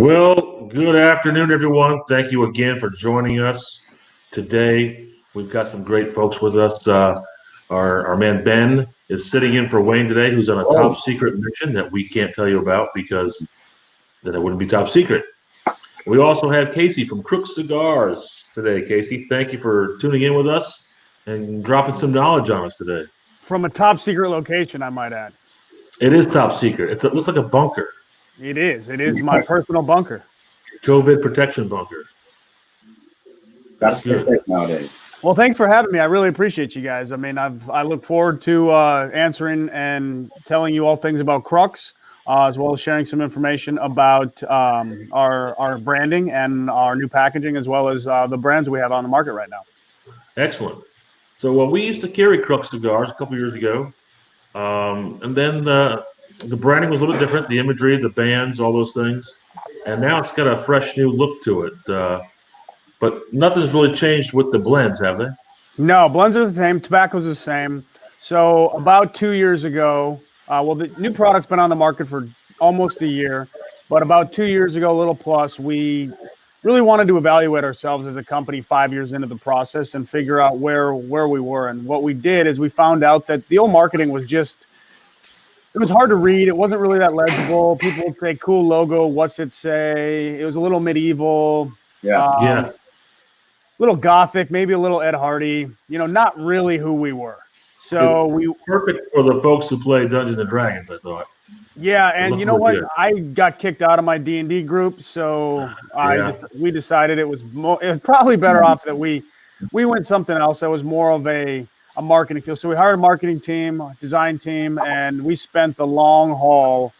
Well, good afternoon, everyone. Thank you again for joining us today. We've got some great folks with us. Our man Ben is sitting in for Wayne today, who's on a top secret mission that we can't tell you about because then it wouldn't be top secret. We also have Casey from Crux Cigars today. Casey, thank you for tuning in with us and dropping some knowledge on us today. From a top secret location, I might add. It is top secret. It looks like a bunker. It is. It is my personal bunker. COVID protection bunker. Gotta stay safe nowadays. Well, thanks for having me. I really appreciate you guys. I mean, I look forward to answering and telling you all things about Crux, as well as sharing some information about our branding and our new packaging, as well as the brands we have on the market right now. Excellent. So we used to carry Crux cigars a couple years ago, and then the branding was a little bit different, the imagery, the bands, all those things. And now it's got a fresh new look to it. But nothing's really changed with the blends, have they? No, blends are the same. Tobacco's the same. So about 2 years ago, the new product's been on the market for almost a year. But about 2 years ago, a little plus, we really wanted to evaluate ourselves as a company 5 years into the process and figure out where we were. And what we did is we found out that the old marketing was just – it was hard to read. It wasn't really that legible. People would say, cool logo, what's it say? It was a little medieval. Yeah. Little gothic, maybe a little Ed Hardy. Not really who we were. So it's perfect for the folks who play Dungeons and Dragons, I thought. Yeah, and you know what? Good. I got kicked out of my D&D group, so we decided it was probably better off that we went something else that was more of a marketing field. So we hired a marketing team, a design team, and we spent the long haul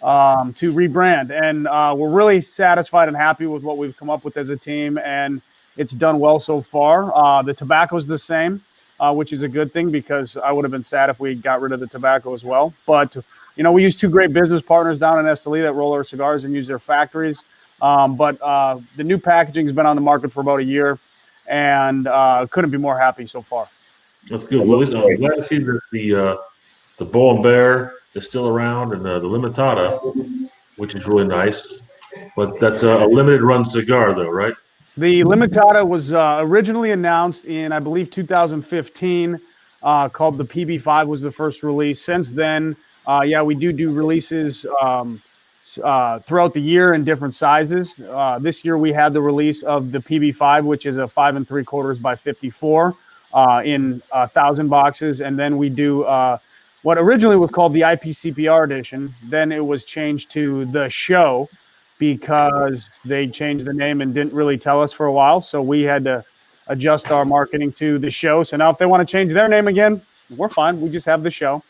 to rebrand. And we're really satisfied and happy with what we've come up with as a team, and it's done well so far. The tobacco's the same, which is a good thing because I would have been sad if we got rid of the tobacco as well. But, we use two great business partners down in Esteli that roll our cigars and use their factories. But the new packaging has been on the market for about a year, and couldn't be more happy so far. That's good. Well, I'm glad to see that the Bull and Bear is still around, and the Limitada, which is really nice. But that's a limited run cigar, though, right? The Limitada was originally announced in, I believe, 2015. Called the PB5 was the first release. Since then, we do releases throughout the year in different sizes. This year we had the release of the PB5, which is a 5 3/4 by 54. In 1,000 boxes, and then we do what originally was called the IPCPR edition. Then it was changed to the Show because they changed the name and didn't really tell us for a while. So we had to adjust our marketing to the Show. So now if they want to change their name again, we're fine. We just have the Show,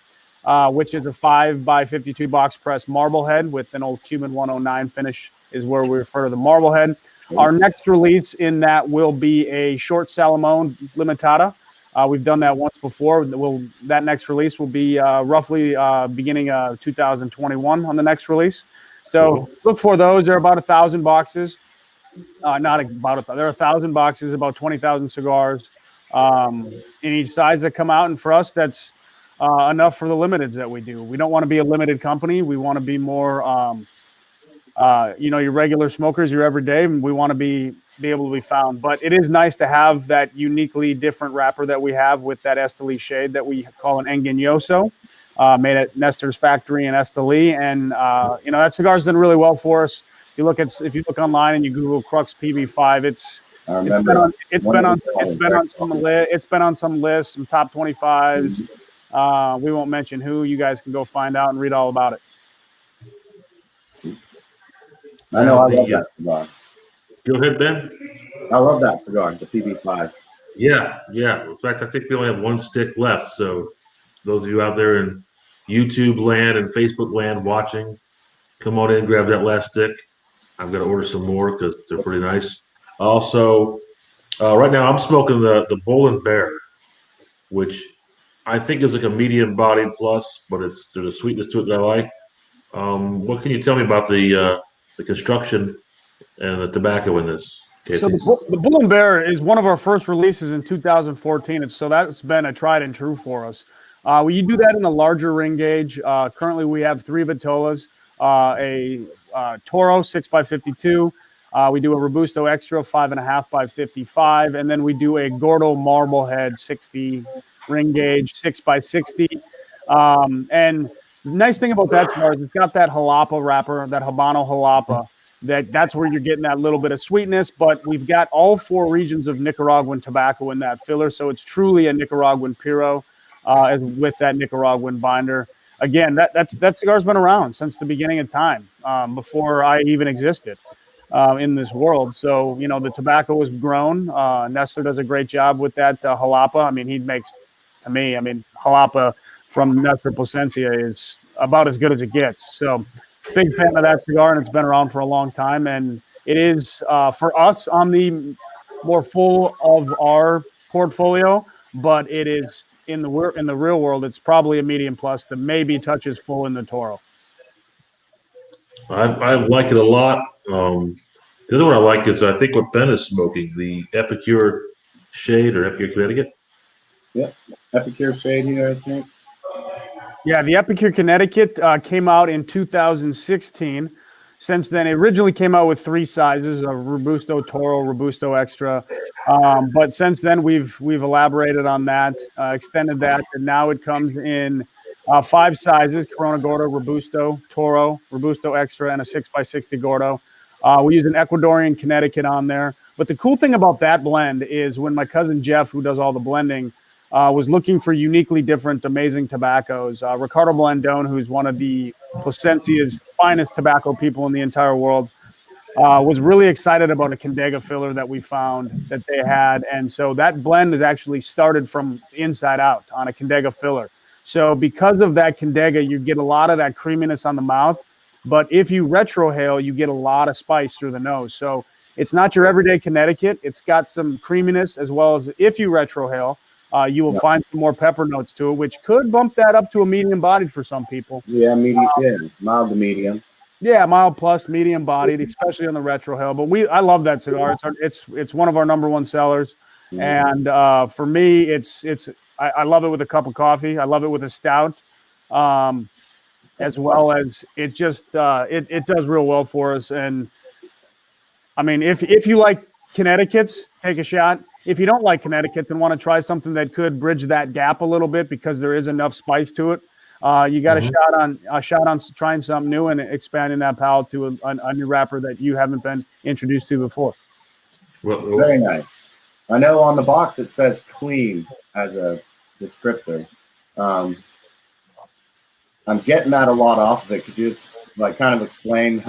which is a 5 by 52 box press Marblehead with an old Cuban 109 finish is where we refer to the Marblehead. Our next release in that will be a short Salomon Limitada. We've done that once before. That next release will be roughly beginning of 2021 on the next release. So look for those. They're about 1,000 boxes. Not about they're 1,000 boxes, about 20,000 cigars in each size that come out. And for us, that's enough for the limiteds that we do. We don't want to be a limited company. We want to be more your regular smokers, your everyday, and we want to be able to be found. But it is nice to have that uniquely different wrapper that we have with that Esteli shade that we call an Engañoso, made at Nestor's factory in Esteli. And, that cigar's done really well for us. If you look online and you Google Crux PB5, it's been on some lists, some top 25s. We won't mention who. You guys can go find out and read all about it. I know I love that cigar. Go ahead, Ben. I love that cigar, the PB5. Yeah. In fact, I think we only have one stick left. So those of you out there in YouTube land and Facebook land watching, come on in, grab that last stick. I've got to order some more because they're pretty nice. Also, right now I'm smoking the Bull and Bear, which I think is like a medium body plus, but there's a sweetness to it that I like. What can you tell me about the construction and the tobacco in this? So the Bull and Bear is one of our first releases in 2014, and so that's been a tried and true for us. We do that in a larger ring gauge. Currently, we have 3 Vitolas, a Toro 6x52. We do a Robusto Extra 5.5 by 55, and then we do a Gordo Marblehead 60 ring gauge 6x60. And the nice thing about that cigar is it's got that jalapa wrapper, that Habano jalapa. That's where you're getting that little bit of sweetness, but we've got all 4 regions of Nicaraguan tobacco in that filler, so it's truly a Nicaraguan Puro with that Nicaraguan binder. Again, that cigar's been around since the beginning of time, before I even existed in this world. So, you know, the tobacco has grown. Nestor does a great job with that jalapa. I mean, he makes, to me, I mean, jalapa from Nestor Plasencia is about as good as it gets. So, big fan of that cigar, and it's been around for a long time. And it is, for us, on the more full of our portfolio, but it is in the real world, it's probably a medium plus to maybe touches full in the Toro. I like it a lot. The other one I like is I think what Ben is smoking, the Epicure Shade or Epicure Connecticut. Yep, Epicure Shade here, I think. Yeah, the Epicure Connecticut came out in 2016. Since then, it originally came out with 3 sizes: a Robusto, Toro, Robusto Extra. But since then, we've elaborated on that, extended that, and now it comes in 5 sizes: Corona Gordo, Robusto, Toro, Robusto Extra, and a 6x60 Gordo. We use an Ecuadorian Connecticut on there. But the cool thing about that blend is when my cousin Jeff, who does all the blending, was looking for uniquely different, amazing tobaccos. Ricardo Blandone, who's one of the Plasencia's finest tobacco people in the entire world, was really excited about a Condega filler that we found that they had. And so that blend is actually started from inside out on a Condega filler. So because of that Condega, you get a lot of that creaminess on the mouth. But if you retrohale, you get a lot of spice through the nose. So it's not your everyday Connecticut. It's got some creaminess, as well as if you retrohale, you will find some more pepper notes to it, which could bump that up to a medium bodied for some people. Yeah, medium, mild to medium. Yeah, mild plus, medium bodied, especially on the retrohale. But I love that cigar. It's one of our number 1 sellers, and for me, I love it with a cup of coffee. I love it with a stout, as well as it just it does real well for us. And I mean, if you like Connecticut's, take a shot. If you don't like Connecticut's and want to try something that could bridge that gap a little bit because there is enough spice to it, you got a shot on trying something new and expanding that palate to a new wrapper that you haven't been introduced to before. It's very nice. I know on the box it says clean as a descriptor. I'm getting that a lot off of it. Could you kind of explain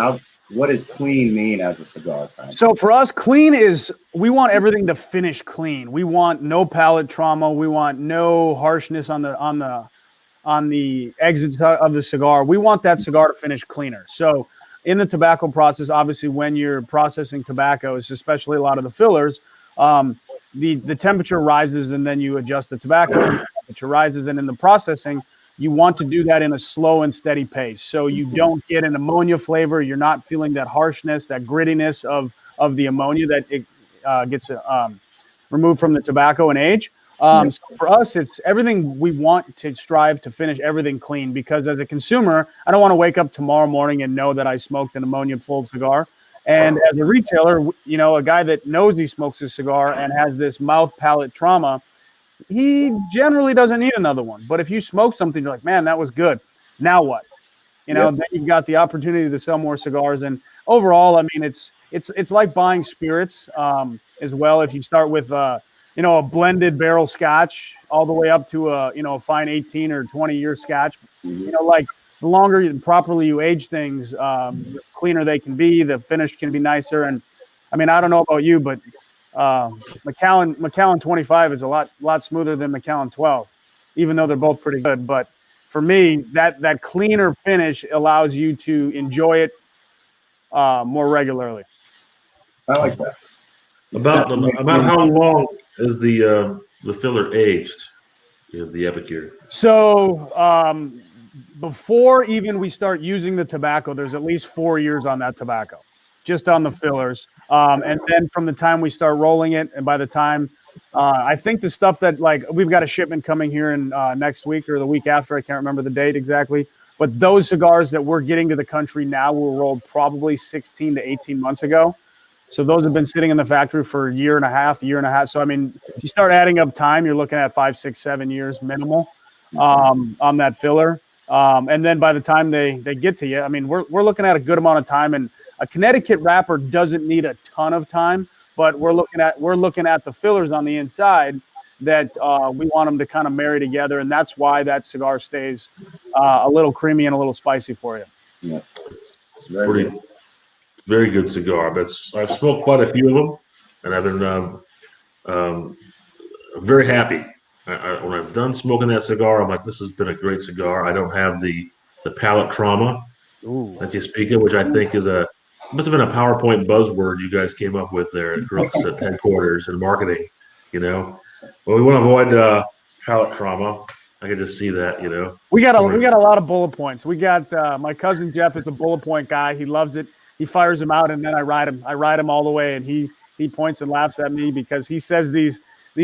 what does clean mean as a cigar? So for us, clean is, we want everything to finish clean. We want no palate trauma. We want no harshness on the exits of the cigar. We want that cigar to finish cleaner. So in the tobacco process, obviously when you're processing tobaccos, especially a lot of the fillers, the temperature rises and then you adjust the tobacco. The temperature rises, and in the processing, you want to do that in a slow and steady pace, so you don't get an ammonia flavor. You're not feeling that harshness, that grittiness of the ammonia that it gets removed from the tobacco and age. So for us, it's everything we want to strive to finish everything clean, because as a consumer, I don't want to wake up tomorrow morning and know that I smoked an ammonia-full cigar. And as a retailer, you know, a guy that knows he smokes a cigar and has this mouth palate trauma, he generally doesn't need another one. But if you smoke something, you're like, man, that was good. Now what? You know, then you've got the opportunity to sell more cigars. And overall, I mean, it's like buying spirits as well. If you start with, a blended barrel scotch all the way up to a fine 18 or 20-year scotch, like the longer properly you age things, the cleaner they can be, the finish can be nicer. And I mean, I don't know about you, but Macallan 25 is a lot smoother than Macallan 12, even though they're both pretty good. But for me, that cleaner finish allows you to enjoy it more regularly. I like that. About how long is the filler aged? Is the Epicure? So before even we start using the tobacco, there's at least 4 years on that tobacco, just on the fillers. And then from the time we start rolling it, and by the time I think the stuff that, like, we've got a shipment coming here in next week or the week after, I can't remember the date exactly, But those cigars that we're getting to the country now were rolled probably 16 to 18 months ago. So those have been sitting in the factory for a year and a half. So, I mean, if you start adding up time, you're looking at 5, 6, 7 years minimal on that filler. And then by the time they get to you, I mean, we're looking at a good amount of time. And a Connecticut wrapper doesn't need a ton of time, but we're looking at the fillers on the inside that we want them to kind of marry together. And that's why that cigar stays a little creamy and a little spicy for you. Yeah. Very good cigar. But I've smoked quite a few of them, and I've been very happy. When I've done smoking that cigar, I'm like, this has been a great cigar. I don't have the palate trauma that you speak of, which I think must have been a PowerPoint buzzword you guys came up with there at Crux at headquarters and marketing. Well, we want to avoid palate trauma. I can just see that. We got a lot of bullet points. We got my cousin Jeff is a bullet point guy. He loves it. He fires them out, and then I ride him all the way, and he points and laughs at me because he says these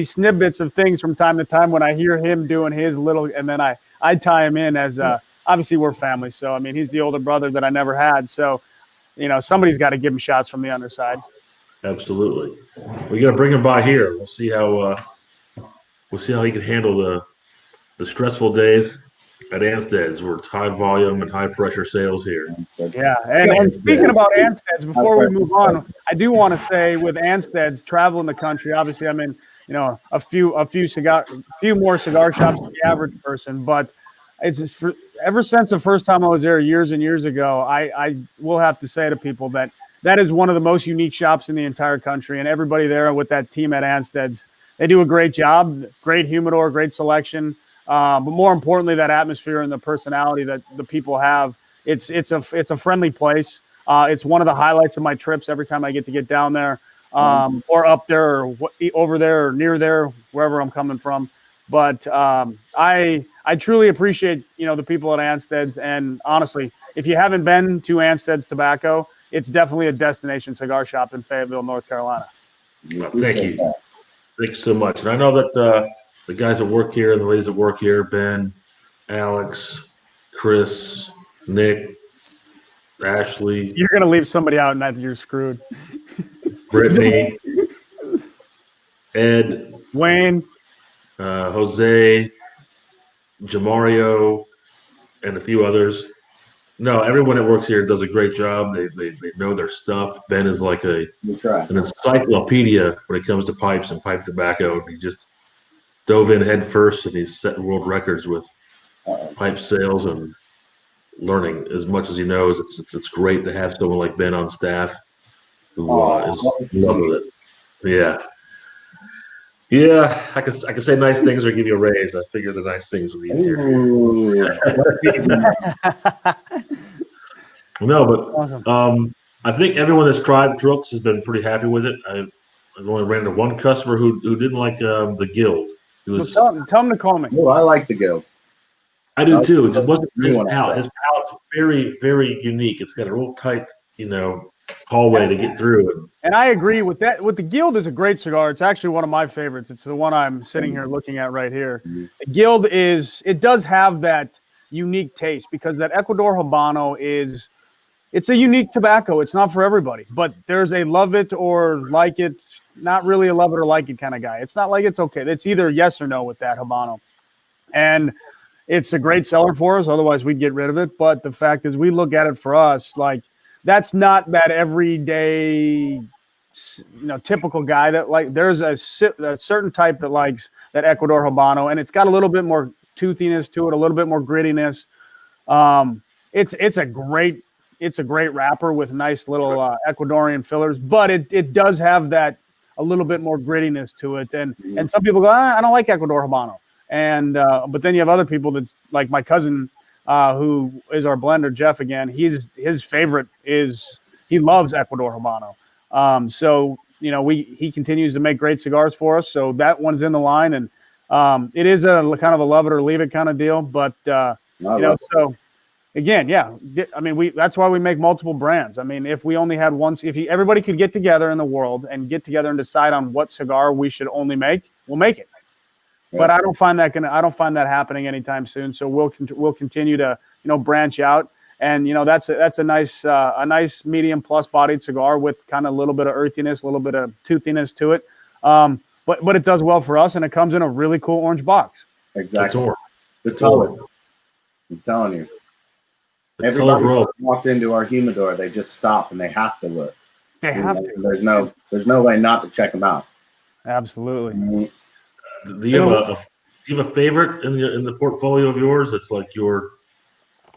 snippets of things from time to time when I hear him doing his little, and then I tie him in as obviously we're family. So, I mean, he's the older brother that I never had. So, somebody's got to give him shots from the underside. Absolutely. We got to bring him by here. We'll see how he can handle the stressful days at Anstead's, where it's high volume and high pressure sales here. Yeah. And speaking about Anstead's, before we move on, I do want to say with Anstead's traveling the country, obviously I'm in, a few more cigar shops than the average person, but it's just ever since the first time I was there years and years ago, I will have to say to people that is one of the most unique shops in the entire country, and everybody there with that team at Anstead's, they do a great job, great humidor, great selection, but more importantly, that atmosphere and the personality that the people have. It's a friendly place. It's one of the highlights of my trips every time I get down there. Or up there, or over there, or near there, wherever I'm coming from. But I truly appreciate the people at Anstead's, and honestly, if you haven't been to Anstead's Tobacco, it's definitely a destination cigar shop in Fayetteville, North Carolina. Thank you. Thank you so much. And I know that the guys that work here and the ladies that work here, Ben, Alex, Chris, Nick, Ashley. You're gonna leave somebody out, and that you're screwed. Brittany, Ed, Wayne, Jose, Jamario, and a few others. No, everyone that works here does a great job. They know their stuff. Ben is like an encyclopedia when it comes to pipes and pipe tobacco. He just dove in head first, and he's setting world records with pipe sales and learning as much as he knows. It's great to have someone like Ben on staff who is in love with it. Yeah. I can say nice things or give you a raise. I figure the nice things was easier. No, but awesome. I think everyone that's tried Crux has been pretty happy with it. I've only ran into one customer who didn't like the Guild. Tell him to call me. Oh, I like the Guild. I do too. It just wasn't his palate. His palate's very, very unique. It's got a real tight, hallway to get through. And I agree with that. With the Guild is a great cigar. It's actually one of my favorites. It's the one I'm sitting here looking at right here. The Guild it does have that unique taste because that Ecuador Habano it's a unique tobacco. It's not for everybody, but there's a love it or like it, not really a love it or like it kind of guy. It's not like it's okay. It's either yes or no with that Habano. And it's a great seller for us. Otherwise we'd get rid of it. But the fact is we look at it for us, like, that's not that everyday, typical guy that there's a certain type that likes that Ecuador Habano, and it's got a little bit more toothiness to it, a little bit more grittiness. It's a great wrapper with nice little Ecuadorian fillers, but it does have that a little bit more grittiness to it. And some people go, I don't like Ecuador Habano, and but then you have other people that like my cousin. Who is our blender, Jeff, again, his favorite he loves Ecuador Habano. So, he continues to make great cigars for us. So that one's in the line, and it is a kind of a love it or leave it kind of deal. But, so again, that's why we make multiple brands. I mean, if we only had one, everybody could get together in the world and get together and decide on what cigar we should only make, we'll make it. But I don't find that happening anytime soon. So we'll continue to branch out, and that's a nice medium plus bodied cigar with kind of a little bit of earthiness, a little bit of toothiness to it. But it does well for us, and it comes in a really cool orange box. Exactly. The color. I'm telling you. Everybody walked into our humidor, they just stop and they have to look. They have to. There's no way not to check them out. Absolutely. Mm-hmm. Do you have a favorite in the portfolio of yours? It's like your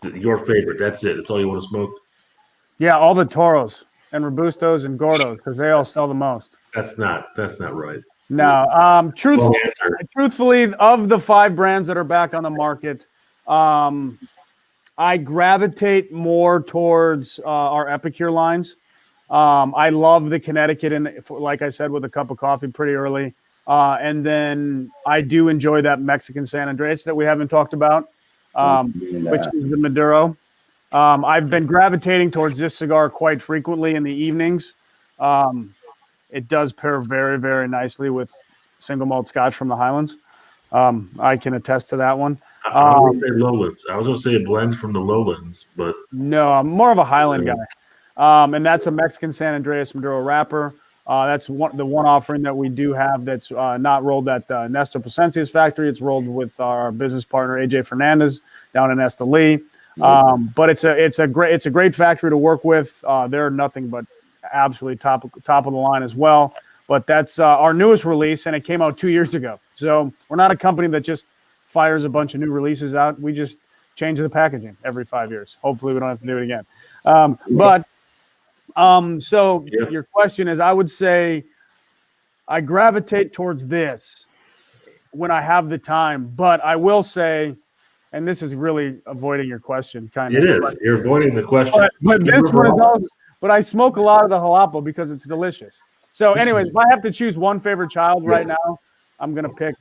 favorite. That's it. That's all you want to smoke. Yeah, all the Toros and Robustos and Gordos, because they all sell the most. That's not right. No. Truthfully, of the 5 brands that are back on the market, I gravitate more towards our Epicure lines. I love the Connecticut, and like I said, with a cup of coffee pretty early. And then I do enjoy that Mexican San Andreas that we haven't talked about, which is the Maduro. I've been gravitating towards this cigar quite frequently in the evenings. It does pair very, very nicely with single malt Scotch from the Highlands. I can attest to that one. I was going to say Lowlands. I was going to say a blend from the Lowlands, but no, I'm more of a Highland guy. And that's a Mexican San Andreas Maduro wrapper. That's the one offering that we do have that's not rolled at Nestor Placencia's factory. It's rolled with our business partner AJ Fernandez down in Esteli. But it's a great factory to work with. They're nothing but absolutely top of the line as well. But that's our newest release, and it came out 2 years ago. So we're not a company that just fires a bunch of new releases out. We just change the packaging every 5 years. Hopefully we don't have to do it again. So your question is, I would say I gravitate towards this when I have the time, but I will say, and this is really avoiding your question, kind of. It is. You're avoiding the question. But this one is also, but I smoke a lot of the jalapa because it's delicious. So anyways, if I have to choose one favorite child right now, I'm going to pick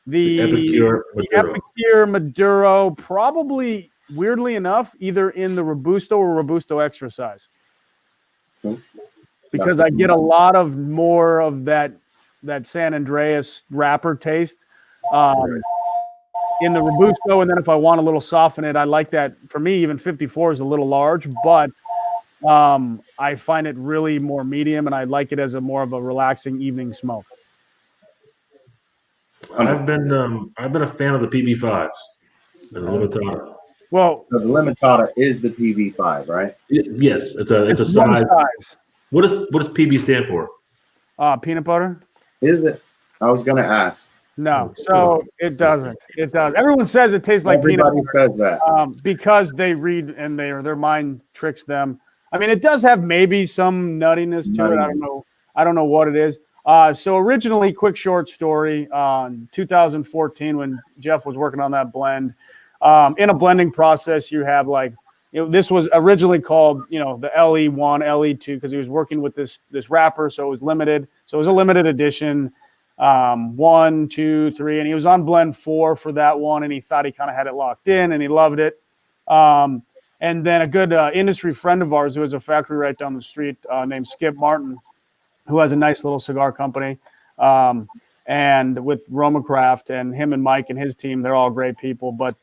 the Epicure Maduro, probably, weirdly enough, either in the Robusto or Robusto extra size. Because I get a lot of more of that San Andreas wrapper taste in the Robusto, and then if I want a little soften it, I like that. For me, even 54 is a little large, but I find it really more medium, and I like it as a more of a relaxing evening smoke. I've been a fan of the PB5s and the Limitada. Well, so the Limitada is the PB5, right? Yes, it's a size. What does PB stand for? Peanut butter. Is it? I was going to ask. No, so it doesn't. It does. Everyone says it tastes like peanut butter. Everybody says that. Because they read and their mind tricks them. I mean, it does have maybe some nuttiness to it. I don't know what it is. So originally, quick short story, 2014 when Jeff was working on that blend. In a blending process, you have this was originally called, the LE1, LE2, because he was working with this wrapper, so it was limited. So it was a limited edition, 1, 2, 3, and he was on blend 4 for that one, and he thought he kind of had it locked in, and he loved it. And then a good industry friend of ours who has a factory right down the street named Skip Martin, who has a nice little cigar company, and with Romacraft, and him and Mike and his team, they're all great people, but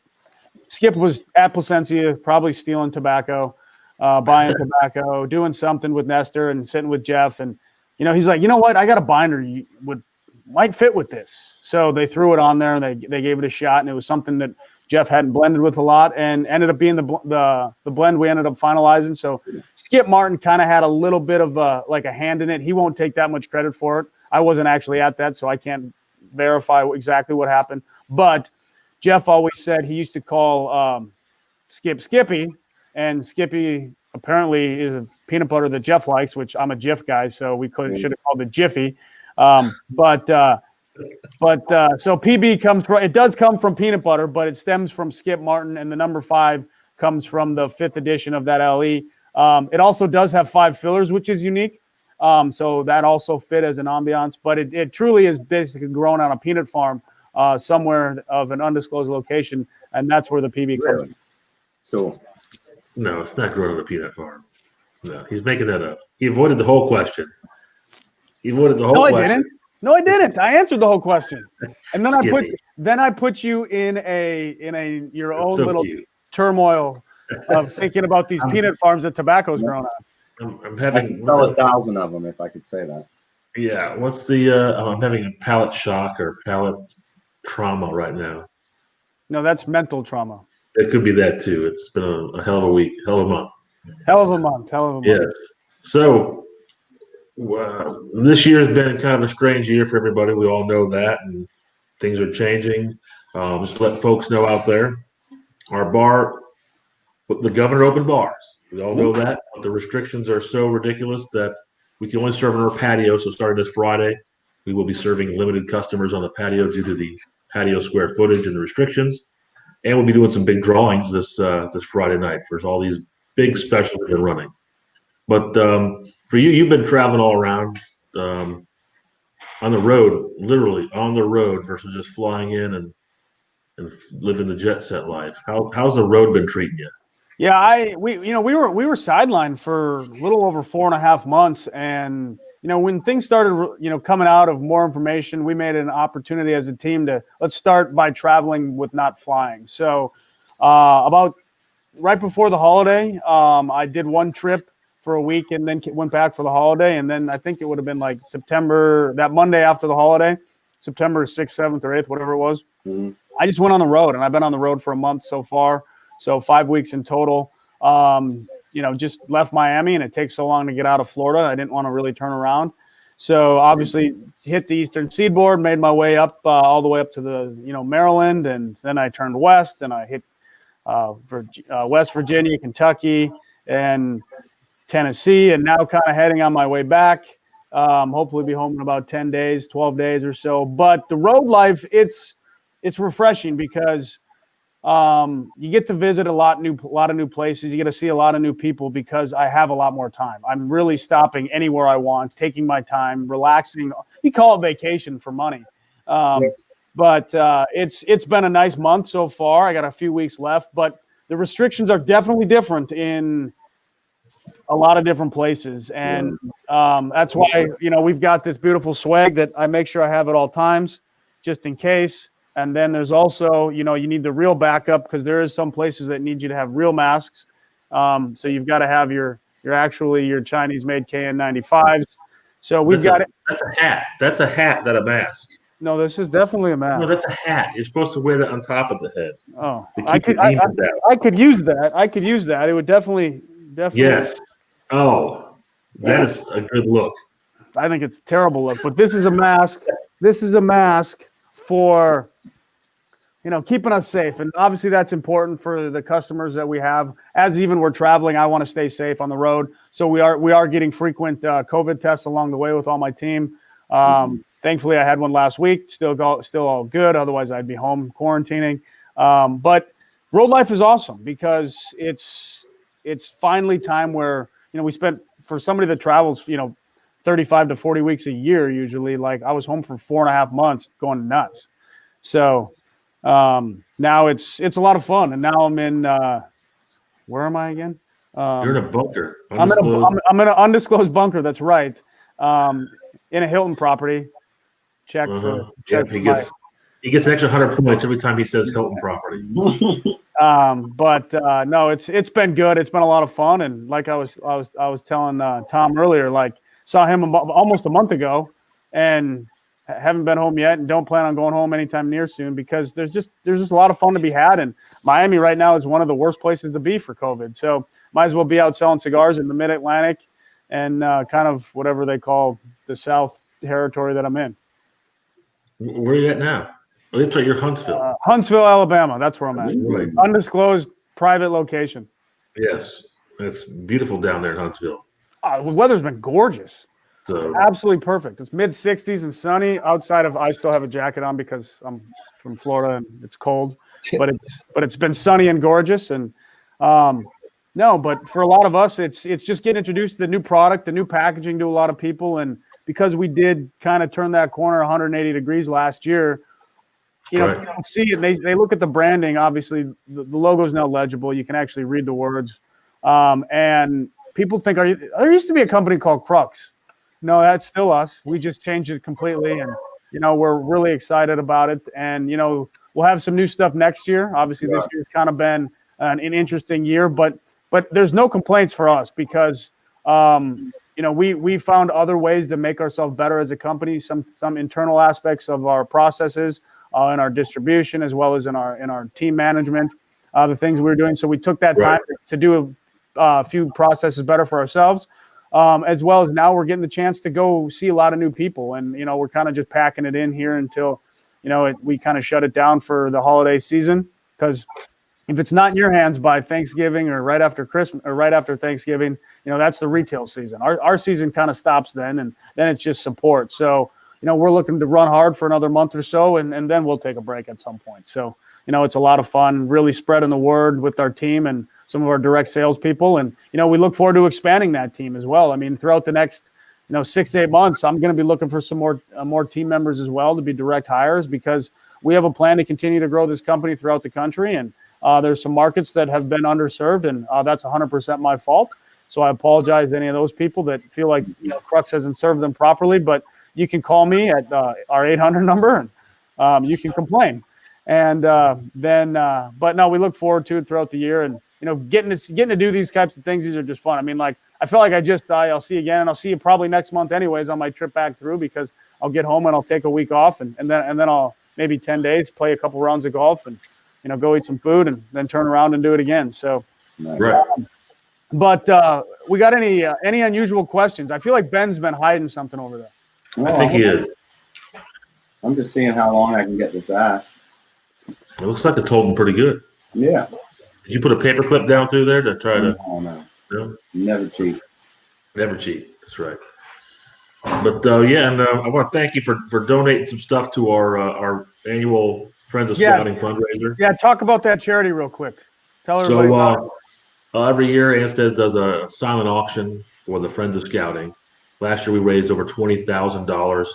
Skip was at Placencia, probably stealing tobacco, buying tobacco, doing something with Nestor and sitting with Jeff. And, he's like, you know what? I got a binder might fit with this. So they threw it on there and they gave it a shot. And it was something that Jeff hadn't blended with a lot and ended up being the blend we ended up finalizing. So Skip Martin kind of had a little bit of a hand in it. He won't take that much credit for it. I wasn't actually at that, so I can't verify exactly what happened. But Jeff always said he used to call Skip Skippy, and Skippy apparently is a peanut butter that Jeff likes, which I'm a Jif guy, so we should have called it Jiffy. So PB it does come from peanut butter, but it stems from Skip Martin, and the number 5 comes from the 5th edition of that LE. It also does have 5 fillers, which is unique. So that also fit as an ambiance, but it truly is basically grown on a peanut farm somewhere of an undisclosed location, and that's where the PB comes from. So, no, it's not grown on a peanut farm. No, he's making that up. He avoided the whole question. I didn't. No, I didn't. I answered the whole question, and then Skippy. I put you in your That's own so little cute. turmoil of thinking about these peanut farms that tobacco's grown on. I'm I having could sell 1,000 of them if I could say that. yeah. What's the? I'm having a palate shock or palate trauma right now. No, that's mental trauma. It could be that too. It's been a hell of a week, hell of a month. Hell of a month. Hell of a month. Yes. So this year has been kind of a strange year for everybody. We all know that, and things are changing. Just to let folks know out there, our bar, the governor opened bars. We all know that, but the restrictions are so ridiculous that we can only serve on our patio. So starting this Friday, we will be serving limited customers on the patio due to the patio square footage and the restrictions. And we'll be doing some big drawings this Friday night for all these big specials we've been running. But for you, you've been traveling all around on the road, literally on the road, versus just flying in and living the jet set life. How's the road been treating you? Yeah, we were sidelined for a little over 4.5 months, and when things started coming out of more information, we made an opportunity as a team to let's start by traveling with not flying. So about right before the holiday, I did one trip for a week and then went back for the holiday, and then I think it would have been like September, that Monday after the holiday, September 6th, 7th, or 8th, whatever it was. Mhm. I just went on the road, and I've been on the road for a month so far. So 5 weeks in total. Just left Miami, and it takes so long to get out of Florida. I didn't want to really turn around. So obviously hit the Eastern Seaboard, made my way up all the way up to the Maryland, and then I turned west, and I hit West Virginia, Kentucky, and Tennessee, and now kind of heading on my way back. Hopefully be home in about 10 days, 12 days or so. But the road life, it's refreshing because you get to visit a lot of new places. You get to see a lot of new people because I have a lot more time. I'm really stopping anywhere I want, taking my time, relaxing. You call it vacation for money. But it's been a nice month so far. I got a few weeks left, but the restrictions are definitely different in a lot of different places. And that's why, we've got this beautiful swag that I make sure I have at all times, just in case. And then there's also, you need the real backup because there is some places that need you to have real masks. So you've got to have your Chinese-made KN95s. So we've got it. That's a hat. That's a hat, not a mask. No, this is definitely a mask. No, that's a hat. You're supposed to wear that on top of the head. Oh, I could use that. I could use that. It would definitely. Yes. Oh, that is a good look. I think it's a terrible look, but this is a mask. This is a mask for keeping us safe, and obviously that's important for the customers that we have. As even we're traveling, I want to stay safe on the road, so we are getting frequent COVID tests along the way with all my team. Thankfully, I had one last week. Still all good. Otherwise, I'd be home quarantining. But road life is awesome because it's finally time where we spent, for somebody that travels 35 to 40 weeks a year usually. Like I was home for 4.5 months, going nuts. So now it's a lot of fun, and now I'm in. Where am I again? You're in a bunker. I'm in an undisclosed bunker. That's right. In a Hilton property. Check. He gets an extra 100 points every time he says Hilton property. But no, it's been good. It's been a lot of fun, and like I was telling Tom earlier, like saw him almost a month ago, and haven't been home yet, and don't plan on going home anytime near soon because there's just a lot of fun to be had, and Miami right now is one of the worst places to be for COVID. So might as well be out selling cigars in the Mid-Atlantic and kind of whatever they call the South territory that I'm in. Where are you at now? Oh, that's right. You're Huntsville. Huntsville, Alabama. That's where I'm at. Right. Undisclosed private location. Yes. It's beautiful down there in Huntsville. The weather's been gorgeous. So, it's absolutely perfect. It's mid-60s and sunny. Outside of, I still have a jacket on because I'm from Florida and it's cold. But it's been sunny and gorgeous. And no, but for a lot of us, it's just getting introduced to the new product, the new packaging to a lot of people. And because we did kind of turn that corner 180 degrees last year, right. People see it. They look at the branding. Obviously, the logo is now legible. You can actually read the words. And people think, there used to be a company called Crux. No, that's still us. We just changed it completely, and we're really excited about it. And we'll have some new stuff next year. Obviously, this year's kind of been an interesting year, but there's no complaints for us because we found other ways to make ourselves better as a company. Some internal aspects of our processes, in our distribution, as well as in our team management, the things we were doing. So we took that time to do a few processes better for ourselves. As well as now we're getting the chance to go see a lot of new people, and we're kind of just packing it in here until we kind of shut it down for the holiday season, because if it's not in your hands by Thanksgiving or right after Christmas or right after Thanksgiving, that's the retail season. Our season kind of stops then, and then it's just support. So we're looking to run hard for another month or so, and then we'll take a break at some point. So it's a lot of fun, really spreading the word with our team and some of our direct sales people. And, we look forward to expanding that team as well. I mean, throughout the next, 6 to 8 months, I'm going to be looking for some more team members as well to be direct hires, because we have a plan to continue to grow this company throughout the country. And there's some markets that have been underserved, and that's 100% my fault. So I apologize to any of those people that feel like Crux hasn't served them properly, but you can call me at our 800 number and you can complain. And but no, we look forward to it throughout the year, and getting to do these types of things. These are just fun. I mean, like, I feel like I'll see you again, and I'll see you probably next month anyways on my trip back through, because I'll get home and I'll take a week off, and then I'll maybe 10 days play a couple rounds of golf and go eat some food and then turn around and do it again. So, but we got any unusual questions? I feel like Ben's been hiding something over there. I think he is. I'm just seeing how long I can get this ash. It looks like it's holding pretty good. Yeah. Did you put a paper clip down through there to try to? Oh, no. No? Never cheat. Never cheat. That's right. But and I want to thank you for donating some stuff to our annual Friends of Scouting fundraiser. Yeah, talk about that charity real quick. Tell everybody about it. Every year, Ansteds does a silent auction for the Friends of Scouting. Last year, we raised over $20,000,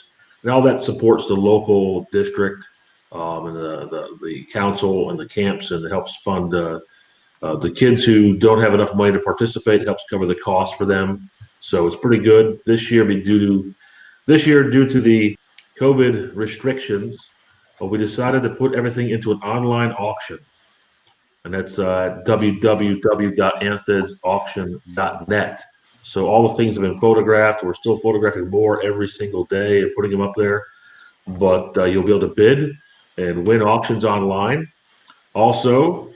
and all that supports the local district and the council and the camps, and it helps fund the kids who don't have enough money to participate. It helps cover the cost for them. So it's pretty good. This year, due to the COVID restrictions, we decided to put everything into an online auction, and that's www.anstedsauction.net. So all the things have been photographed. We're still photographing more every single day and putting them up there. But you'll be able to bid and win auctions online. Also,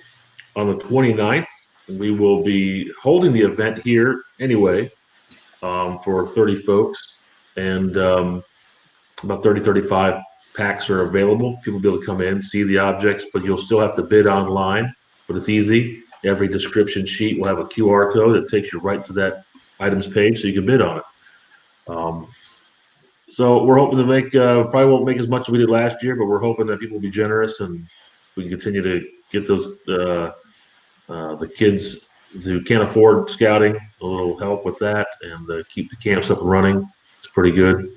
on the 29th, we will be holding the event here anyway for 30 folks. And about 35 packs are available. People will be able to come in, see the objects, but you'll still have to bid online. But it's easy. Every description sheet will have a QR code that takes you right to that items page, so you can bid on it. So we're hoping to make, probably won't make as much as we did last year, but we're hoping that people will be generous and we can continue to get those the kids who can't afford scouting a little help with that, and keep the camps up and running. It's pretty good.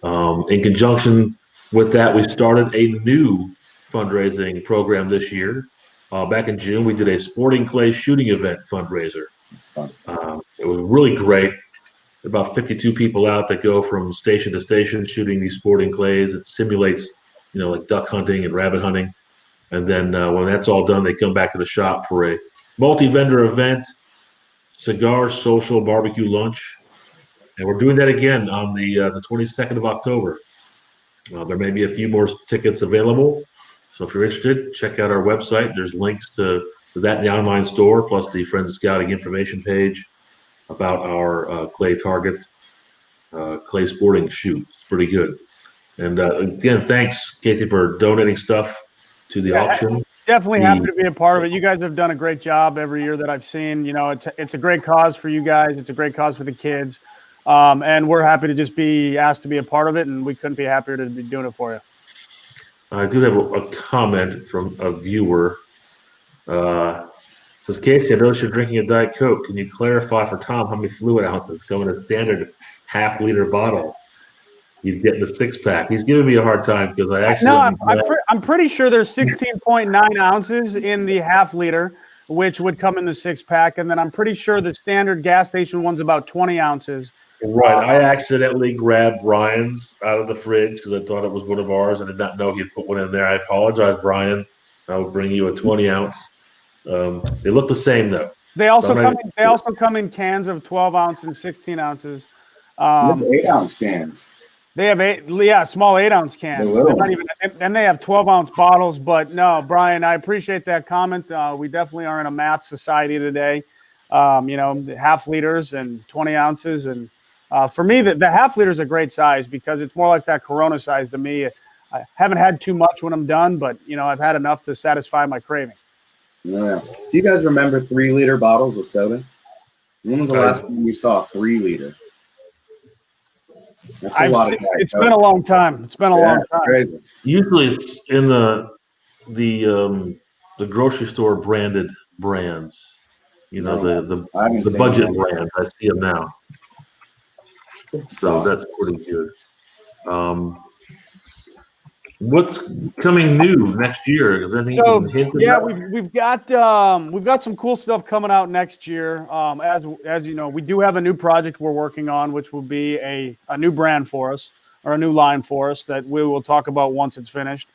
In conjunction with that, we started a new fundraising program this year. Back in June, we did a sporting clay shooting event fundraiser. It was really great. About 52 people out that go from station to station shooting these sporting clays. It simulates, like duck hunting and rabbit hunting. And then when that's all done, they come back to the shop for a multi-vendor event, cigar, social, barbecue lunch. And we're doing that again on the 22nd of October. There may be a few more tickets available. So if you're interested, check out our website. There's links to that in the online store, plus the Friends of Scouting information page about our clay target, clay sporting shoot. It's pretty good. And again, thanks, Casey, for donating stuff to the auction. Definitely happy to be a part of it. You guys have done a great job every year that I've seen. It's a great cause for you guys. It's a great cause for the kids. And we're happy to just be asked to be a part of it, and we couldn't be happier to be doing it for you. I do have a comment from a viewer. Says, Casey, I noticed you're drinking a Diet Coke. Can you clarify for Tom how many fluid ounces go in a standard half-liter bottle? He's getting the six-pack. He's giving me a hard time because I actually. No, I'm pretty sure there's 16.9 ounces in the half-liter, which would come in the six-pack, and then I'm pretty sure the standard gas station one's about 20 ounces Right. I accidentally grabbed Brian's out of the fridge because I thought it was one of ours. I did not know he'd put one in there. I apologize, Brian. I will bring you a 20 ounce. They look the same though. They also come in cans of 12 ounce and 16 ounces. 8-ounce cans. They have small 8-ounce cans. And they have 12-ounce bottles. But no, Brian, I appreciate that comment. We definitely are in a math society today. Half liters and 20 ounces. And for me, the half liter is a great size because it's more like that Corona size to me. I haven't had too much when I'm done, but I've had enough to satisfy my craving. Yeah. Do you guys remember 3-liter bottles of soda? When was the last time you saw a 3-liter? That's a lot of it's been a long time. It's been a long time. Crazy. Usually it's in the grocery store branded brands. The budget brands. I see them now. So that's pretty good. What's coming new next year? Is there anything you can hint about? we've got some cool stuff coming out next year. As you know, we do have a new project we're working on, which will be a new brand for us or a new line for us that we will talk about once it's finished.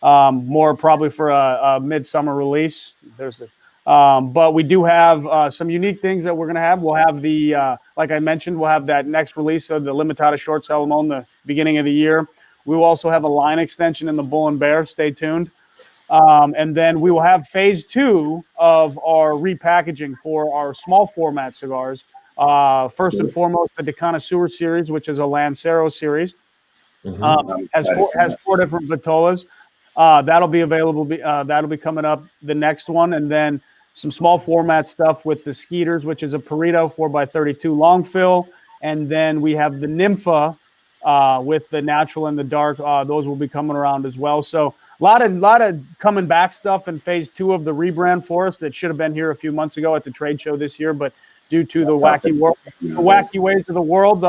More probably for a midsummer release. But we do have some unique things that we're going to have. We'll have like I mentioned, we'll have that next release of the Limitada Short Salmon the beginning of the year. We will also have a line extension in the Bull and Bear. Stay tuned. And then we will have phase 2 of our repackaging for our small format cigars. First and foremost, the De Connoisseur series, which is a Lancero series. Has 4 different vitolas. That'll be available. That'll be coming up the next one. And then some small format stuff with the Skeeters, which is a Perito 4x32 long fill. And then we have the Nympha with the natural and the dark. Those will be coming around as well. So a lot of coming back stuff in phase 2 of the rebrand for us that should have been here a few months ago at the trade show this year, but due to the wacky ways of the world,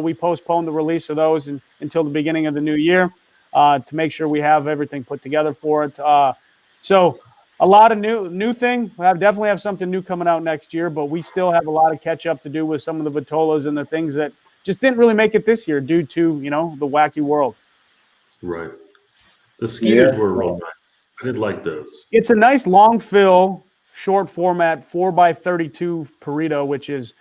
we postponed the release of those until the beginning of the new year to make sure we have everything put together for it. So a lot of new thing. We definitely have something new coming out next year, but we still have a lot of catch up to do with some of the vitolas and the things that just didn't really make it this year due to, the wacky world. Right. The Skeeters were real nice. I did like those. It's a nice long fill, short format, 4x32 Perito, which is,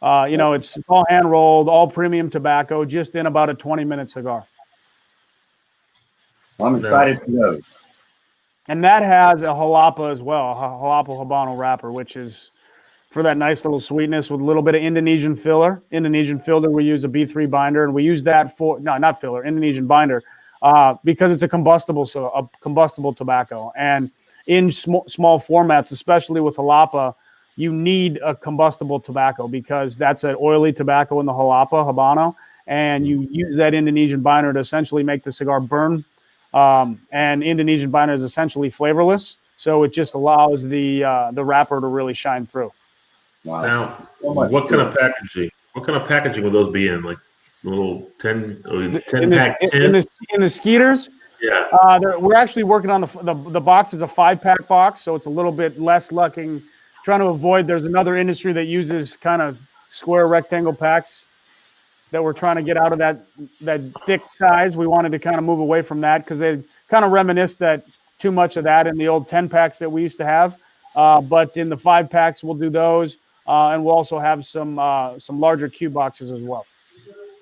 it's all hand rolled, all premium tobacco, just in about a 20-minute cigar. I'm excited for those. And that has a jalapa as well, a jalapa Habano wrapper, which is for that nice little sweetness with a little bit of Indonesian filler. Indonesian filler, we use a B3 binder, and we use that Indonesian binder, because it's a combustible tobacco. And in small formats, especially with jalapa, you need a combustible tobacco because that's an oily tobacco in the jalapa Habano, and you use that Indonesian binder to essentially make the cigar burn. And Indonesian binder is essentially flavorless, so it just allows the wrapper to really shine through. Wow. Now, what kind of packaging? What kind of packaging would those be in? Like little 10 pack in the Skeeters? Yeah. We're actually working on the box is a 5-pack box, so it's a little bit less looking. Trying to avoid. There's another industry that uses kind of square rectangle packs that we're trying to get out of that thick size. We wanted to kind of move away from that because they kind of reminisce that too much of that in the old 10 packs that we used to have. But in the 5 packs, we'll do those. And we'll also have some larger Q boxes as well.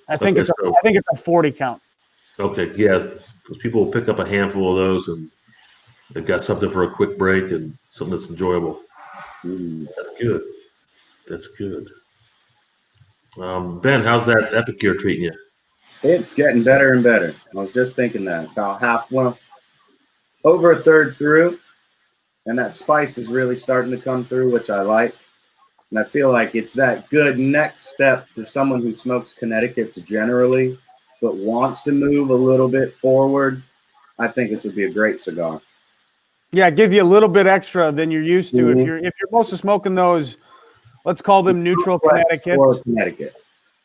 I think it's a 40 count. Okay, yeah, because people will pick up a handful of those and they've got something for a quick break and something that's enjoyable. That's good. That's good. Ben, how's that Epicure treating you? It's getting better and better. I was just thinking that about over a third through, and that spice is really starting to come through, which I like. And I feel like it's that good next step for someone who smokes Connecticut's generally, but wants to move a little bit forward. I think this would be a great cigar. Yeah, give you a little bit extra than you're used to. If you're mostly smoking those, let's call them neutral Connecticut.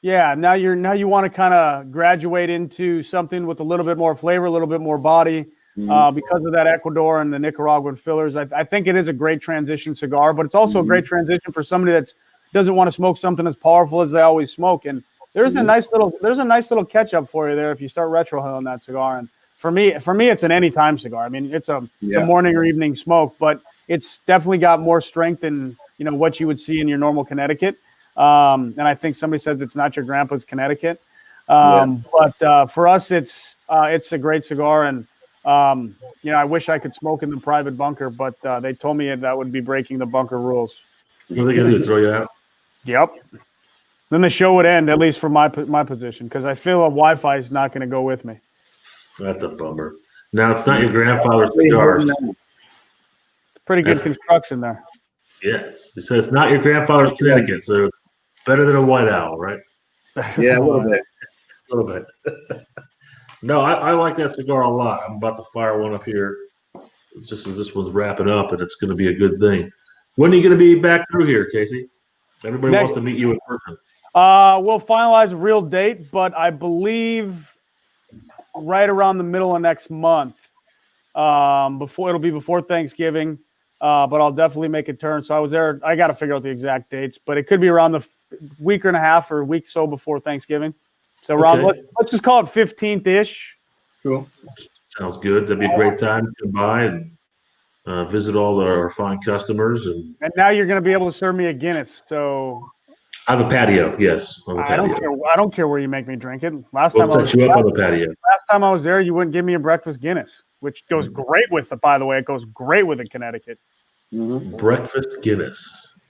Yeah, now you want to kind of graduate into something with a little bit more flavor, a little bit more body. Because of that Ecuador and the Nicaraguan fillers. I think it is a great transition cigar, but it's also a great transition for somebody that doesn't want to smoke something as powerful as they always smoke. And there's a nice little catch up for you there if you start retrohaling that cigar. And for me, it's an anytime cigar. I mean, it's a morning or evening smoke, but it's definitely got more strength than what you would see in your normal Connecticut. And I think somebody says it's not your grandpa's Connecticut. But for us, it's a great cigar, and I wish I could smoke in the private bunker, but they told me that would be breaking the bunker rules. What are they gonna do? Throw you out? Yep. Then the show would end, at least for my position, because I feel a Wi-Fi is not going to go with me. That's a bummer. Now it's not your grandfather's cigars. Pretty good construction there. Yes, it says it's not your grandfather's Connecticut, so it's better than a White Owl, right? Yeah, a little bit. A little bit. No, I like that cigar a lot. I'm about to fire one up here, just as this one's wrapping up, and it's going to be a good thing. When are you going to be back through here, Casey? Everybody wants to meet you in person. We'll finalize a real date, but I believe right around the middle of next month. It'll be before Thanksgiving, but I'll definitely make a turn. So I was there. I got to figure out the exact dates, but it could be around the week and a half or a week so before Thanksgiving. So around, let's just call it 15th-ish. Cool. Sounds good. That'd be a great time to come by and visit all our fine customers. And now you're going to be able to serve me a Guinness. So I have a patio. Yes, I don't care where you make me drink it. We'll set you up on the patio. Last time I was there, you wouldn't give me a breakfast Guinness, which goes great with it. By the way, it goes great with a Connecticut. Mm-hmm. Breakfast Guinness.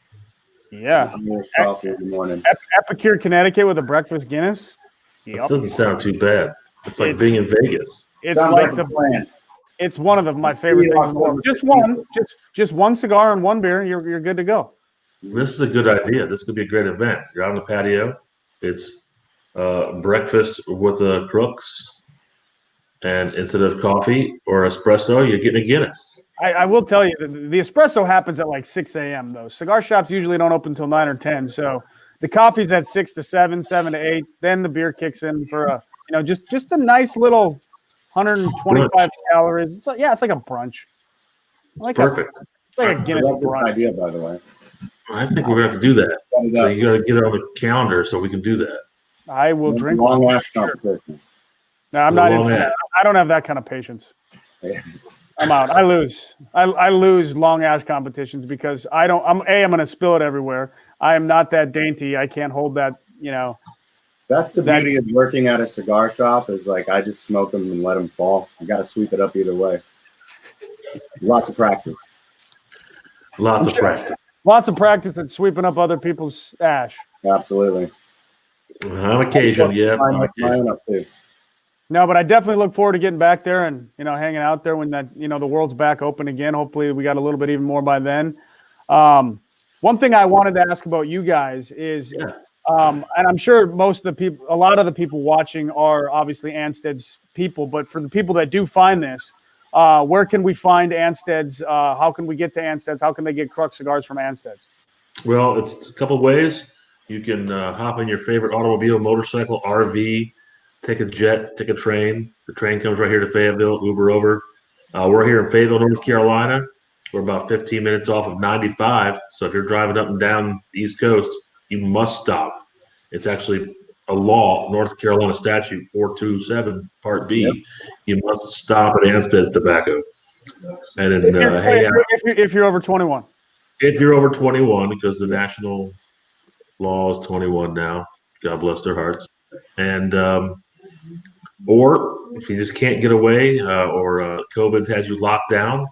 Yeah. Coffee in the morning. Epicure, Connecticut with a breakfast Guinness. Yep. That doesn't sound too bad. It's like being in Vegas. It's like the plan. It's one of my favorite things in the world. Just one cigar and one beer, you're good to go. This is a good idea. This could be a great event. You're on the patio. It's breakfast with a Crux, and instead of coffee or espresso, you're getting a Guinness. I will tell you, the espresso happens at like 6 a.m. though. Cigar shops usually don't open until 9 or 10, so the coffee's at 6 to 7, 7 to 8. Then the beer kicks in for just a nice little 125 brunch. Calories. It's like a brunch. Perfect. It's like a Guinness brunch. Idea, by the way. I think we're going to have to do that. So you got to get it on the calendar so we can do that. I will drink long ash competition. No, I'm not in that. I don't have that kind of patience. Yeah. I'm out. I lose. I lose long ash competitions because I'm going to spill it everywhere. I am not that dainty. I can't hold that. That's the beauty of working at a cigar shop. Is like I just smoke them and let them fall. You got to sweep it up either way. Lots of practice. Lots of practice at sweeping up other people's ash. Absolutely. On occasion, yeah. No, but I definitely look forward to getting back there and hanging out there when that the world's back open again. Hopefully, we got a little bit even more by then. One thing I wanted to ask about you guys is, and I'm sure a lot of the people watching are obviously Anstead's people, but for the people that do find this, where can we find Anstead's? How can we get to Anstead's? How can they get Crux cigars from Anstead's? Well, it's a couple of ways. You can hop in your favorite automobile, motorcycle, RV, take a jet, take a train. The train comes right here to Fayetteville, Uber over. We're here in Fayetteville, North Carolina. We're about 15 minutes off of 95. So if you're driving up and down the East Coast, you must stop. It's actually a law, North Carolina statute 427 Part B. Yep. You must stop at Anstead's Tobacco. And then hang out. If you're over 21. If you're over 21, because the national law is 21 now. God bless their hearts. And or if you just can't get away or COVID has you locked down,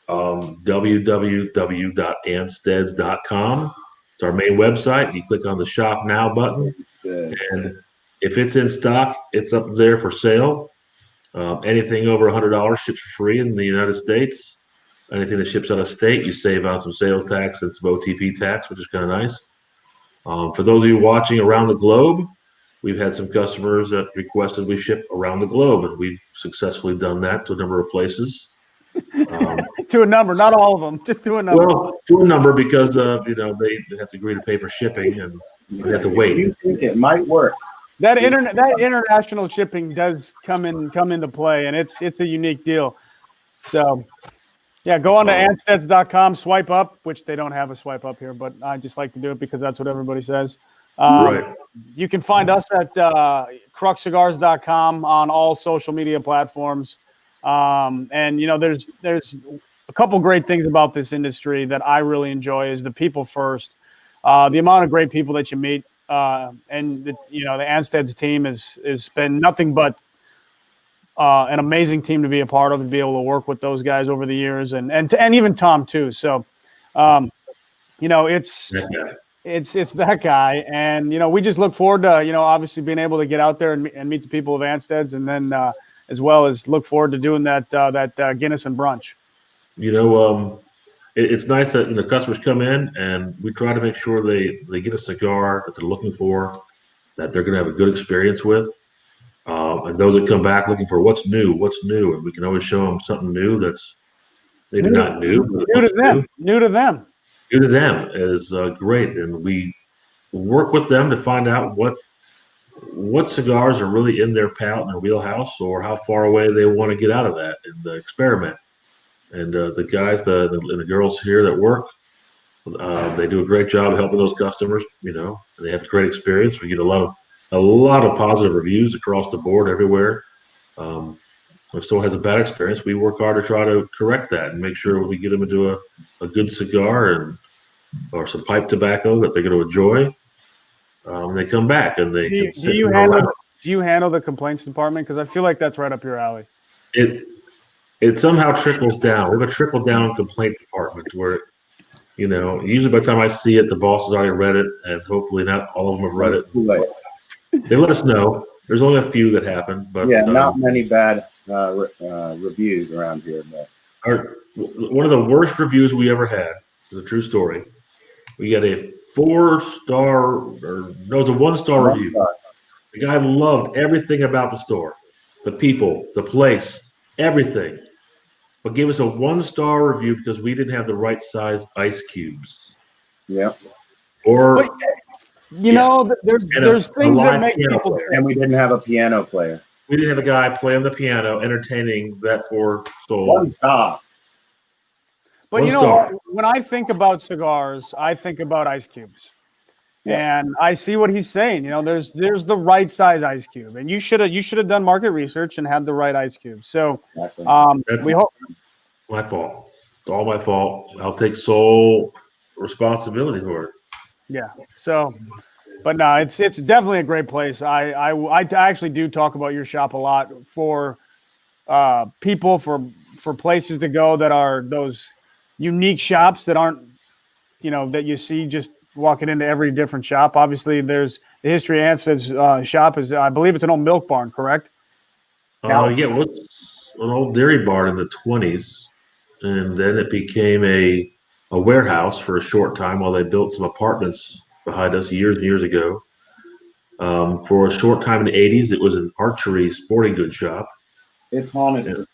www.ansteads.com. It's our main website. You click on the Shop Now button, and if it's in stock, it's up there for sale. Anything over $100 ships for free in the United States. Anything that ships out of state, you save on some sales tax and some OTP tax, which is kind of nice. For those of you watching around the globe, we've had some customers that requested we ship around the globe, and we've successfully done that to a number of places. To a number, not all of them, just to a number. Well, to a number because they have to agree to pay for shipping and they have to wait. You think it might work? That international shipping does come into play, and it's a unique deal. So, yeah, go on to Ansteads.com, swipe up, which they don't have a swipe up here, but I just like to do it because that's what everybody says. Right. You can find us at cruxcigars.com on all social media platforms. And there's a couple great things about this industry that I really enjoy is the people first. The amount of great people that you meet, and the Anstead's team has been nothing but an amazing team to be a part of and be able to work with those guys over the years, and even Tom too. So, it's that guy, and we just look forward to obviously being able to get out there and meet the people of Anstead's, and then as well as look forward to doing that Guinness and brunch. It's nice that the customers come in and we try to make sure they get a cigar that they're looking for, that they're going to have a good experience with. And those that come back looking for what's new, and we can always show them something new that's maybe not new, but New to them. New to them is great, and we work with them to find out what cigars are really in their palate and their wheelhouse, or how far away they want to get out of that and experiment. And the guys, and the girls here that work, they do a great job of helping those customers. And they have a great experience. We get a lot of positive reviews across the board everywhere. If someone has a bad experience, we work hard to try to correct that and make sure we get them into a good cigar or some pipe tobacco that they're going to enjoy. They come back and they can sit around. Do you handle the complaints department? Because I feel like that's right up your alley. It somehow trickles down. We have a trickle down complaint department where, usually by the time I see it, the boss has already read it, and hopefully not all of them have read it. They let us know. There's only a few that happen, but not many bad reviews around here. But one of the worst reviews we ever had is a true story. We got a 4-star, it was a 1-star review. The guy loved everything about the store, the people, the place, everything, but gave us a 1-star review because we didn't have the right size ice cubes. Yeah. Or there's things that make people. And we didn't have a piano player. We didn't have a guy playing the piano, entertaining that poor soul. 1 star. But when I think about cigars, I think about ice cubes. Yeah. And I see what he's saying. There's the right size ice cube, and you should have done market research and had the right ice cube. So we hope. My fault. It's all my fault. I'll take sole responsibility for it. Yeah. So, but no, it's definitely a great place. I actually do talk about your shop a lot for people, for places to go that are those unique shops that aren't, that you see just walking into every different shop. Obviously, there's the History Anstead's shop is, I believe it's an old milk barn, correct? Yeah, it was an old dairy barn in the 20s, and then it became a warehouse for a short time while they built some apartments behind us years and years ago. For a short time in the 80s, it was an archery sporting goods shop. It's haunted.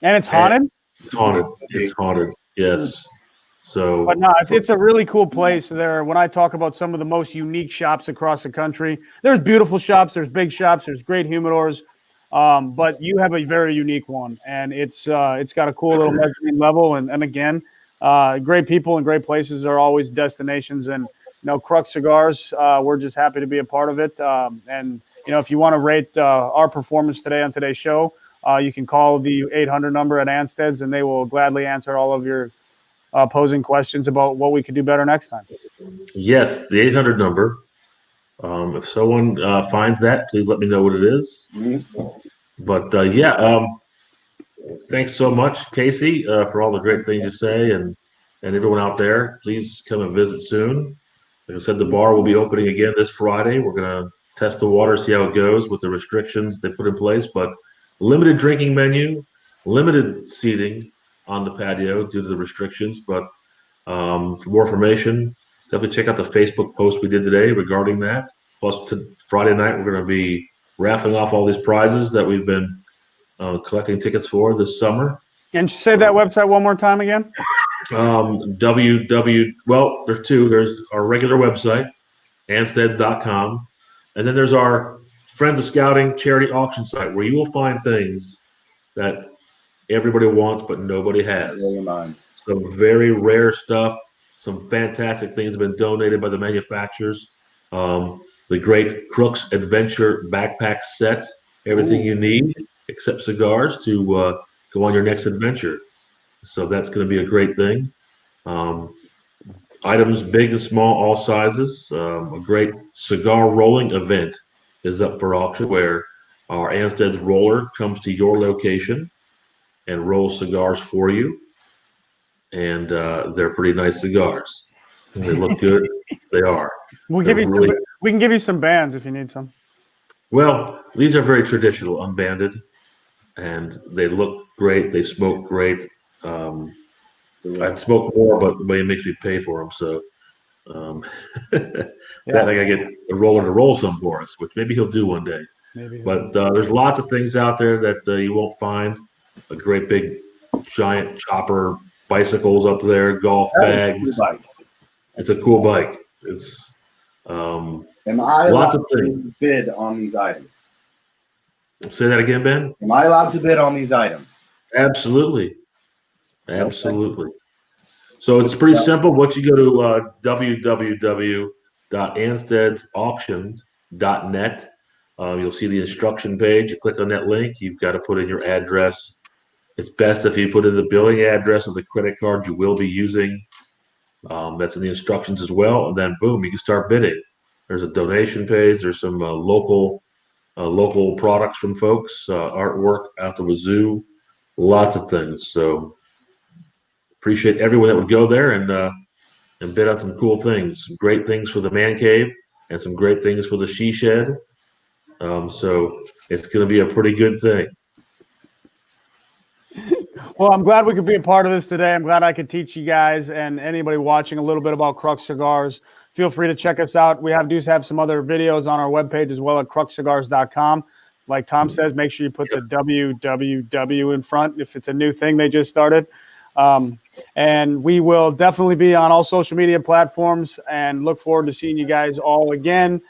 And it's haunted? It's haunted, yes. So, but no, it's a really cool place there. When I talk about some of the most unique shops across the country, there's beautiful shops, there's big shops, there's great humidors, but you have a very unique one, and it's got a cool little measuring level, and again, great people and great places are always destinations. And Crux Cigars, we're just happy to be a part of it. And if you want to rate our performance today on today's show, you can call the 800 number at Anstead's, and they will gladly answer all of your posing questions about what we could do better next time. Yes, the 800 number. If someone finds that, please let me know what it is. Mm-hmm. But thanks so much, Casey, for all the great things you say, and everyone out there. Please come and visit soon. Like I said, the bar will be opening again this Friday. We're going to test the water, see how it goes with the restrictions they put in place, but limited drinking menu, limited seating on the patio due to the restrictions. But for more information, definitely check out the Facebook post we did today regarding that. Plus, Friday night, we're going to be raffling off all these prizes that we've been collecting tickets for this summer. And say that website one more time again. Well, there's two. There's our regular website, Ansteads.com, and then there's our Friends of Scouting charity auction site, where you will find things that everybody wants but nobody has. Some very rare stuff. Some fantastic things have been donated by the manufacturers. The great Crux Adventure backpack set, everything you need except cigars to go on your next adventure. So that's going to be a great thing. Items big and small, all sizes. A great cigar rolling event is up for auction where our Anstead's roller comes to your location and rolls cigars for you. And they're pretty nice cigars. They look good. They are. We'll They're give you really, we can give you some bands if you need some. well, these are very traditional, unbanded, and they look great. They smoke great. I'd smoke more, but it makes me pay for them. So that I gotta get a roller to roll some for us, which maybe he'll do one day. Maybe. But there's lots of things out there that you won't find. A great big giant chopper bicycles up there, golf bags. It's a cool bike. It's Am I lots allowed of things. to bid on these items? Say that again, Ben? Am I allowed to bid on these items? Absolutely. Absolutely. So it's pretty simple. Once you go to www.ansteadsauctions.net, you'll see the instruction page. You click on that link. You've got to put in your address. It's best if you put in the billing address of the credit card you will be using. That's in the instructions as well. And then, boom, you can start bidding. There's a donation page. There's some local products from folks, artwork out the wazoo, lots of things. So appreciate everyone that would go there and bid on some cool things, some great things for the man cave and some great things for the she shed. So it's going to be a pretty good thing. Well, I'm glad we could be a part of this today. I'm glad I could teach you guys and anybody watching a little bit about Crux cigars. Feel free to check us out. We do have some other videos on our webpage as well at cruxcigars.com. Like Tom says, make sure you put the www in front if it's a new thing they just started. And we will definitely be on all social media platforms and look forward to seeing you guys all again.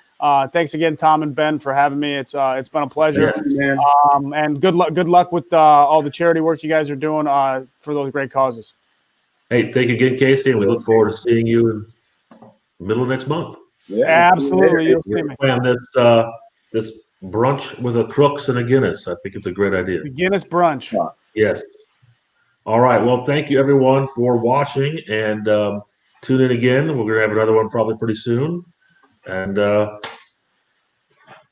Thanks again, Tom and Ben, for having me. It's been a pleasure. Yeah, and good luck with all the charity work you guys are doing for those great causes. Hey, thank you again, Casey, and we look forward to seeing you in the middle of next month. Yeah, Absolutely. You'll see me. Plan this brunch with a Crux and a Guinness. I think it's a great idea. The Guinness brunch. Yes. All right. Well, thank you everyone for watching, and tune in again. We're going to have another one probably pretty soon. And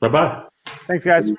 bye-bye. Thanks, guys.